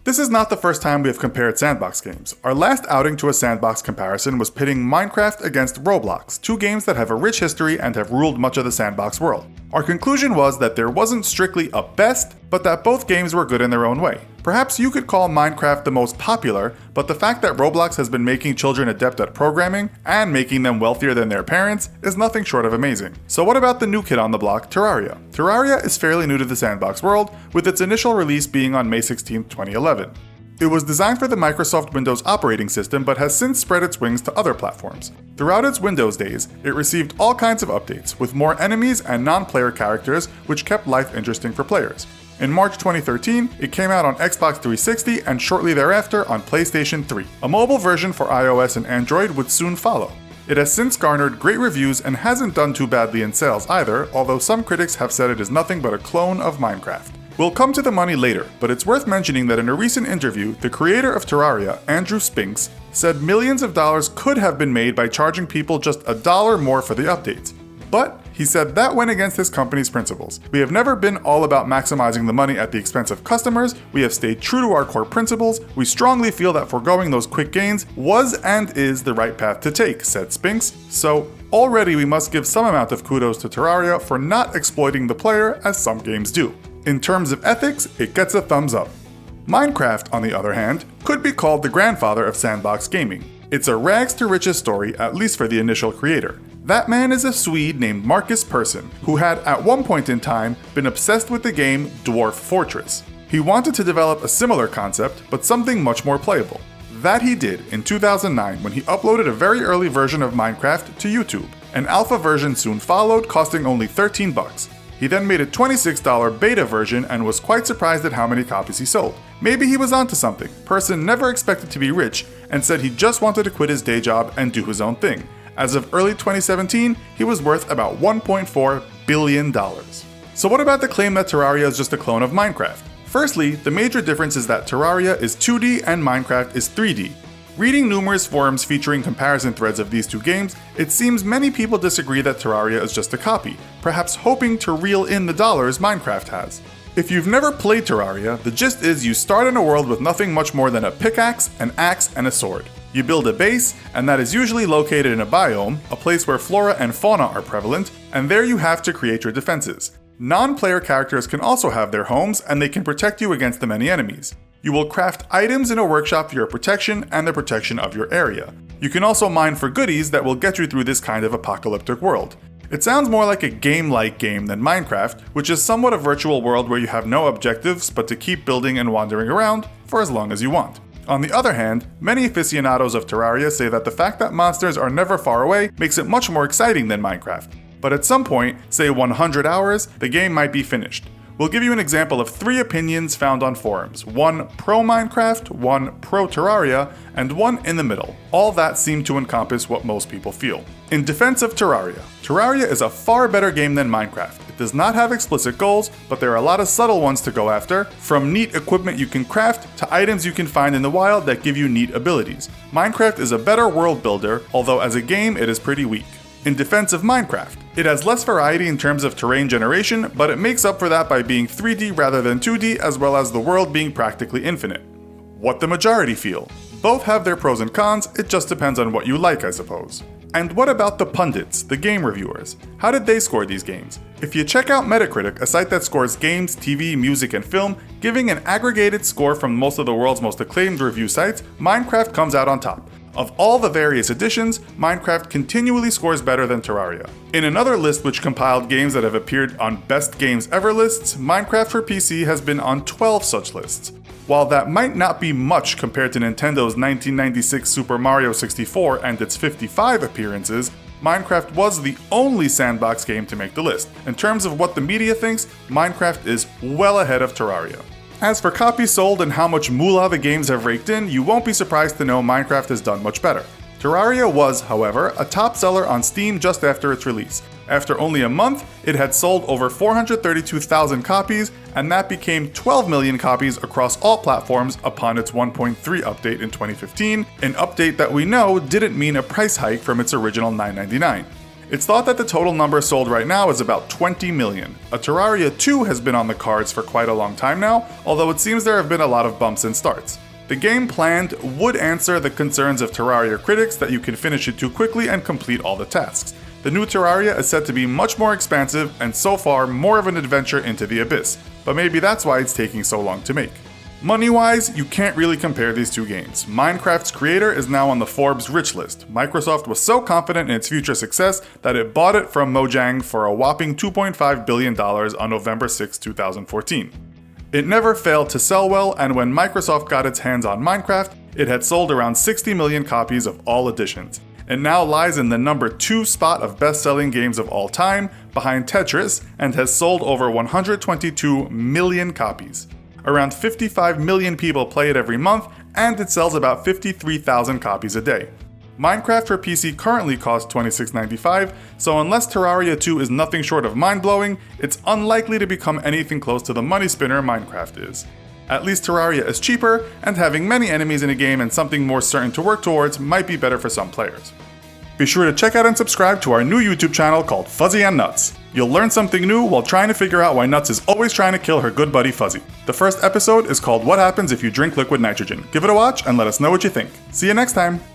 This is not the first time we have compared sandbox games. Our last outing to a sandbox comparison was pitting Minecraft against Roblox, two games that have a rich history and have ruled much of the sandbox world. Our conclusion was that there wasn't strictly a best, but that both games were good in their own way. Perhaps you could call Minecraft the most popular, but the fact that Roblox has been making children adept at programming and making them wealthier than their parents is nothing short of amazing. So what about the new kid on the block, Terraria? Terraria is fairly new to the sandbox world, with its initial release being on May 16, 2011. It was designed for the Microsoft Windows operating system but has since spread its wings to other platforms. Throughout its Windows days, it received all kinds of updates, with more enemies and non-player characters, which kept life interesting for players. In March 2013, it came out on Xbox 360 and shortly thereafter on PlayStation 3. A mobile version for iOS and Android would soon follow. It has since garnered great reviews and hasn't done too badly in sales either, although some critics have said it is nothing but a clone of Minecraft. We'll come to the money later, but it's worth mentioning that in a recent interview, the creator of Terraria, Andrew Spinks, said millions of dollars could have been made by charging people just $1 more for the updates. But he said that went against his company's principles. We have never been all about maximizing the money at the expense of customers. We have stayed true to our core principles. We strongly feel that foregoing those quick gains was and is the right path to take, said Spinks. So already we must give some amount of kudos to Terraria for not exploiting the player as some games do. In terms of ethics, it gets a thumbs up. Minecraft, on the other hand, could be called the grandfather of sandbox gaming. It's a rags to riches story, at least for the initial creator. That man is a Swede named Marcus Persson, who had at one point in time been obsessed with the game Dwarf Fortress. He wanted to develop a similar concept, but something much more playable. That he did in 2009 when he uploaded a very early version of Minecraft to YouTube. An alpha version soon followed, costing only $13. He then made a $26 beta version and was quite surprised at how many copies he sold. Maybe he was onto something. Persson never expected to be rich and said he just wanted to quit his day job and do his own thing. As of early 2017, he was worth about $1.4 billion. So what about the claim that Terraria is just a clone of Minecraft? Firstly, the major difference is that Terraria is 2D and Minecraft is 3D. Reading numerous forums featuring comparison threads of these two games, it seems many people disagree that Terraria is just a copy, perhaps hoping to reel in the dollars Minecraft has. If you've never played Terraria, the gist is you start in a world with nothing much more than a pickaxe, an axe, and a sword. You build a base, and that is usually located in a biome, a place where flora and fauna are prevalent, and there you have to create your defenses. Non-player characters can also have their homes, and they can protect you against the many enemies. You will craft items in a workshop for your protection and the protection of your area. You can also mine for goodies that will get you through this kind of apocalyptic world. It sounds more like a game-like game than Minecraft, which is somewhat a virtual world where you have no objectives but to keep building and wandering around for as long as you want. On the other hand, many aficionados of Terraria say that the fact that monsters are never far away makes it much more exciting than Minecraft. But at some point, say 100 hours, the game might be finished. We'll give you an example of 3 opinions found on forums, one pro-Minecraft, one pro-Terraria, and one in the middle. All that seem to encompass what most people feel. In defense of Terraria, Terraria is a far better game than Minecraft. It does not have explicit goals, but there are a lot of subtle ones to go after, from neat equipment you can craft to items you can find in the wild that give you neat abilities. Minecraft is a better world builder, although as a game it is pretty weak. In defense of Minecraft, it has less variety in terms of terrain generation, but it makes up for that by being 3D rather than 2D, as well as the world being practically infinite. What the majority feel. Both have their pros and cons, it just depends on what you like, I suppose. And what about the pundits, the game reviewers? How did they score these games? If you check out Metacritic, a site that scores games, TV, music, and film, giving an aggregated score from most of the world's most acclaimed review sites, Minecraft comes out on top. Of all the various editions, Minecraft continually scores better than Terraria. In another list which compiled games that have appeared on Best Games Ever lists, Minecraft for PC has been on 12 such lists. While that might not be much compared to Nintendo's 1996 Super Mario 64 and its 55 appearances, Minecraft was the only sandbox game to make the list. In terms of what the media thinks, Minecraft is well ahead of Terraria. As for copies sold and how much moolah the games have raked in, you won't be surprised to know Minecraft has done much better. Terraria was, however, a top seller on Steam just after its release. After only a month, it had sold over 432,000 copies, and that became 12 million copies across all platforms upon its 1.3 update in 2015, an update that we know didn't mean a price hike from its original $9.99. It's thought that the total number sold right now is about 20 million. A Terraria 2 has been on the cards for quite a long time now, although it seems there have been a lot of bumps and starts. The game planned would answer the concerns of Terraria critics that you can finish it too quickly and complete all the tasks. The new Terraria is said to be much more expansive and so far more of an adventure into the abyss, but maybe that's why it's taking so long to make. Money-wise, you can't really compare these two games. Minecraft's creator is now on the Forbes rich list. Microsoft was so confident in its future success that it bought it from Mojang for a whopping $2.5 billion on November 6, 2014. It never failed to sell well, and when Microsoft got its hands on Minecraft, it had sold around 60 million copies of all editions. It now lies in the number 2 spot of best-selling games of all time, behind Tetris, and has sold over 122 million copies. Around 55 million people play it every month, and it sells about 53,000 copies a day. Minecraft for PC currently costs $26.95, so unless Terraria 2 is nothing short of mind-blowing, it's unlikely to become anything close to the money spinner Minecraft is. At least Terraria is cheaper, and having many enemies in a game and something more certain to work towards might be better for some players. Be sure to check out and subscribe to our new YouTube channel called Fuzzy and Nuts. You'll learn something new while trying to figure out why Nuts is always trying to kill her good buddy Fuzzy. The first episode is called What Happens If You Drink Liquid Nitrogen. Give it a watch and let us know what you think. See you next time!